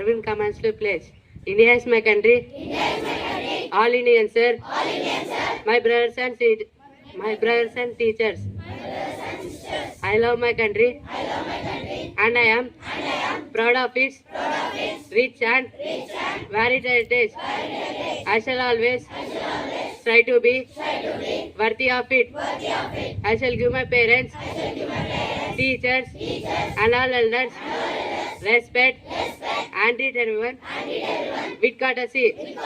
Arvind commands to pledge. India is my country. All Indians, sir. My brothers and teachers. I love my country. And I am proud of its rich and varied heritage. I shall always try to be worthy of it. I shall give my parents, teachers, and all elders respect and treat everyone with courtesy.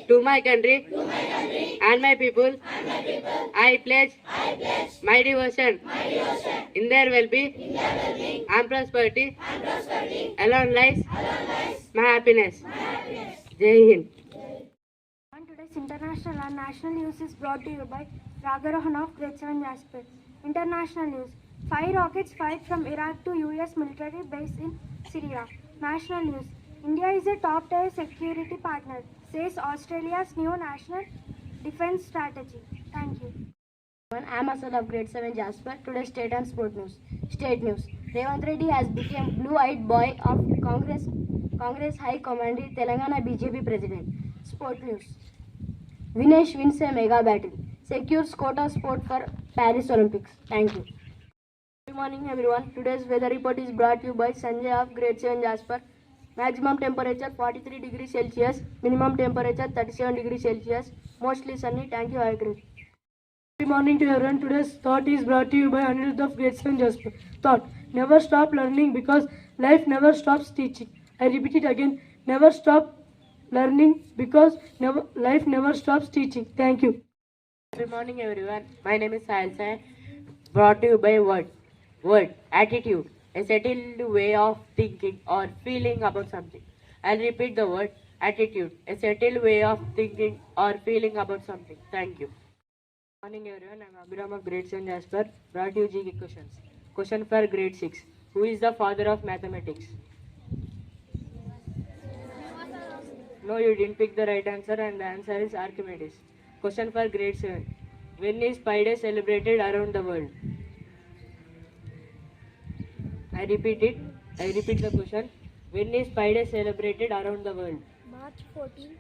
To my country and my people, I pledge my devotion in their well-being and prosperity. Alone lies my happiness. Jai Hind. On today's international and national news is brought to you by Ragarohan of Grade 7 Jasper. International news. 5 rockets fired from Iraq to US military base in Syria. National news. India is a top-tier security partner, says Australia's new national defense strategy. Thank you. I am Asad of Grade 7 Jasper. Today's state and sport news. State news. Revant Reddy has become blue-eyed boy of Congress High Command, Telangana BJP President. Sport news. Vinesh wins a mega battle. Secures quota sport for Paris Olympics. Thank you. Good morning everyone. Today's weather report is brought to you by Sanjay of Grade 7 Jasper. Maximum temperature 43 degrees Celsius. Minimum temperature 37 degrees Celsius. Mostly sunny. Thank you. I agree. Good morning to everyone. Today's thought is brought to you by Anirudh of Grade 7 Jasper. Thought: never stop learning because life never stops teaching. I repeat it again. Never stop learning because life never stops teaching. Thank you. Good morning everyone. My name is Sahil Sai. Brought to you by word attitude, a settled way of thinking or feeling about something. I'll repeat the word attitude, a settled way of thinking or feeling about something. Thank you. Good morning everyone. I'm Abhiram of Grade 7 Jasper. Brought you GK questions. Question for Grade 6. Who is the father of mathematics? No, you didn't pick the right answer, and the answer is Archimedes. Question for Grade 7. When is Pi Day celebrated around the world? I repeat the question. When is Pi Day celebrated around the world? March 14.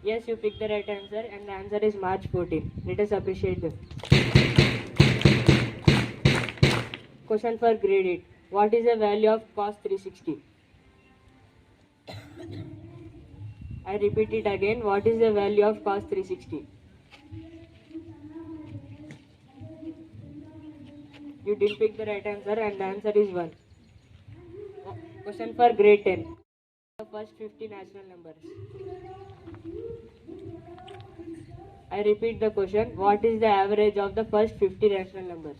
Yes, you picked the right answer, and the answer is March 14. Let us appreciate them. Question for Grade 8. What is the value of cos 360? I repeat it again. What is the value of cos 360? You didn't pick the right answer, and the answer is 1. Question for Grade 10. The first 50 natural numbers. I repeat the question. What is the average of the first 50 natural numbers?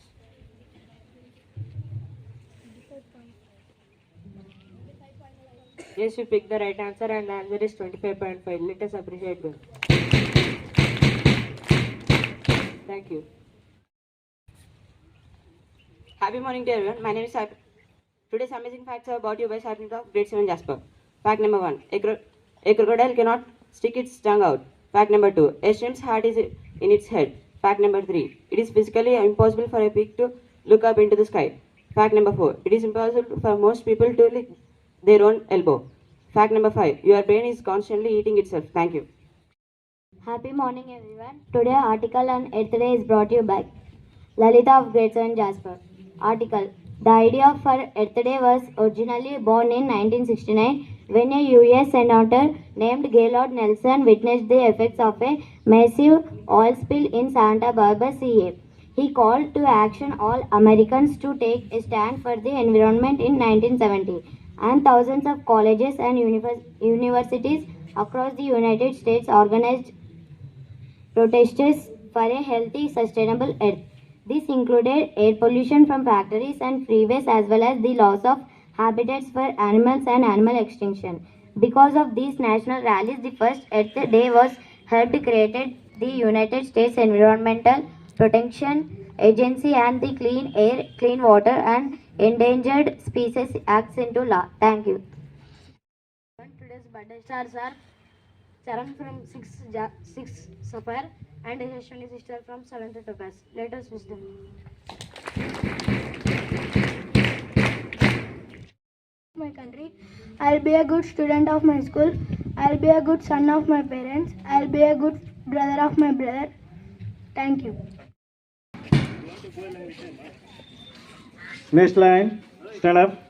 Yes, you picked the right answer, and the answer is 25.5. Let us appreciate them. Thank you. Happy morning to everyone. My name is Sai. Today's amazing facts are brought to you by Sai of Grade 7 Jasper. Fact number 1. A crocodile cannot stick its tongue out. Fact number 2. A shrimp's heart is in its head. Fact number 3. It is physically impossible for a pig to look up into the sky. Fact number 4. It is impossible for most people to lick their own elbow. Fact number 5. Your brain is constantly eating itself. Thank you. Happy morning everyone. Today article on Earth Day is brought to you by Lalita of Grade 7 Jasper. Article: the idea for Earth Day was originally born in 1969 when a US senator named Gaylord Nelson witnessed the effects of a massive oil spill in Santa Barbara, CA. He called to action all Americans to take a stand for the environment in 1970, and thousands of colleges and universities across the United States organized protests for a healthy, sustainable Earth. This included air pollution from factories and freeways as well as the loss of habitats for animals and animal extinction. Because of these national rallies, the first Earth Day was helped created the United States Environmental Protection Agency and the Clean Air, Clean Water and Endangered Species Acts into law. Thank you. Today's birthday stars are Charan from 6 Sapphire and Yashwani sister from 7th Topaz. Let us wish them. my country. I'll be a good student of my school. I'll be a good son of my parents. I'll be a good brother of my brother. Thank you. Next line, stand up.